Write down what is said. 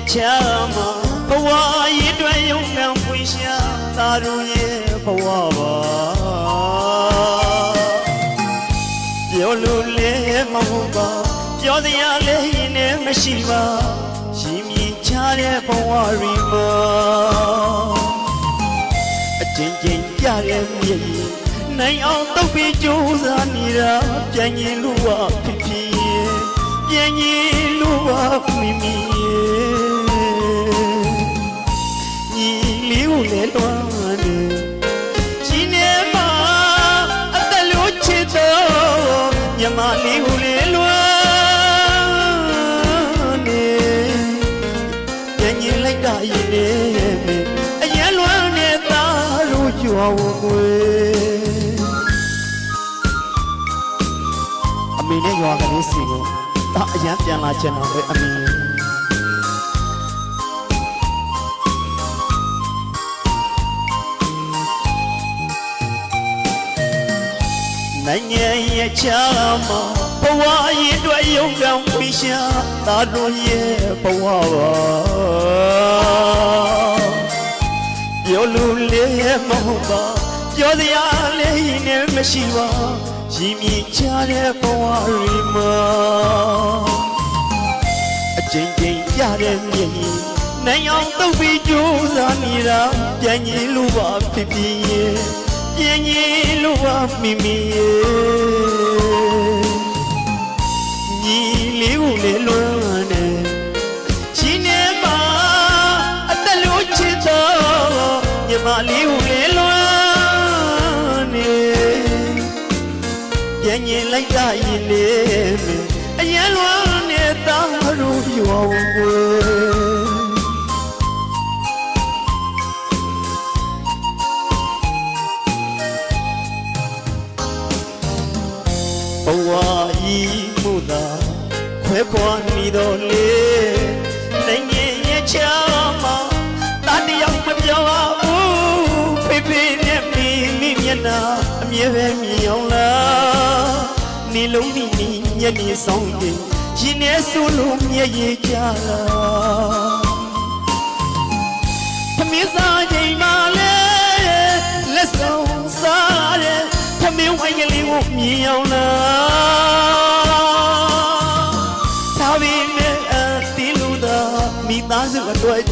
ရဲ့ချမ်းမှာဘဝရည်တွဲယုံနှံပွင့်ရှာသာတို့ရဲ့ဘဝပါပြောလို့လည်းမဟုတ်ပါပြောစရာလည်းရင်နဲ့မရှိပါရှင်မြင်ချတဲ့ဘဝရီမှာအချင်းချင်းကြတဲ့မြေနိုင်အောင်တုတ်ပြီးကြိုးစားနေတာပြန်ရင်လို့ပါဖြစ်ဖြစ်ပြန်ရင်လို့ပါမိမိညီလေးကိုလည်းတွန်းနေရှင်နေမှာအသက်လို့ချစ်တော့ညမလေးကိုလည်းလွမ်းနေပြန်ရင်လိုက်တာရင်နေအရင်လွမ်းနေတာလို့ကြွားဝွယ်အမေနဲ့ရွာကလေးစီကိုဒါအရန်ပြန်လာချင်တာပဲအမေနိုင်ငံရဲ့ချမ်းမှာဘဝရည်တွဲယုံကံဝိရှာသာတို့ရဲ့ဘဝပါပြောလို့လည်းမဟုတ်ပါပြောစရာလည်းနဲ့မရှိပါရှင်မြင်ချတဲ့ဘဝရီမှာအချင်းချင်းကြတဲ့မြေနိုင်အောင်တုတ်ပြီးကြိုးစားနေတာပြန်ရင်လို့ပါဖြစ်ဖြစ်ပြန်ရင်လို့ပါမိမိညီလေးကိုလည်းလွမ်းနေရှင်နေပါအသက်လို့ချစ်တော့ညီမလေးကိုလည်းလွမ်းနေပြန်ရင်လိုက်တာရင်လေအရင်လွမ်းနေတာတို့ပြောင်းွယ်ဘဝဤမှုသာခွဲခွာနေတော့လေနိုင်ငံရဲ့ချမ်းမှာတာတယောက်မပြောပါဘူးဖေဖေနဲ့မိမိမျက်နှာအမြဲပဲမြင်အောင်လားနေလုံးဒီညနေဆောင်ရင်ရှင်နေဆိုလို့မျက်ရည်ကြလားသမီးစားချိန်မှာလေလက်ဆောင်စားတယ်သမီးဝိုင်းကလေးကိုမြင်အောင်လားသာပြီးနဲ့တီလူသာမိသားစုအတွက်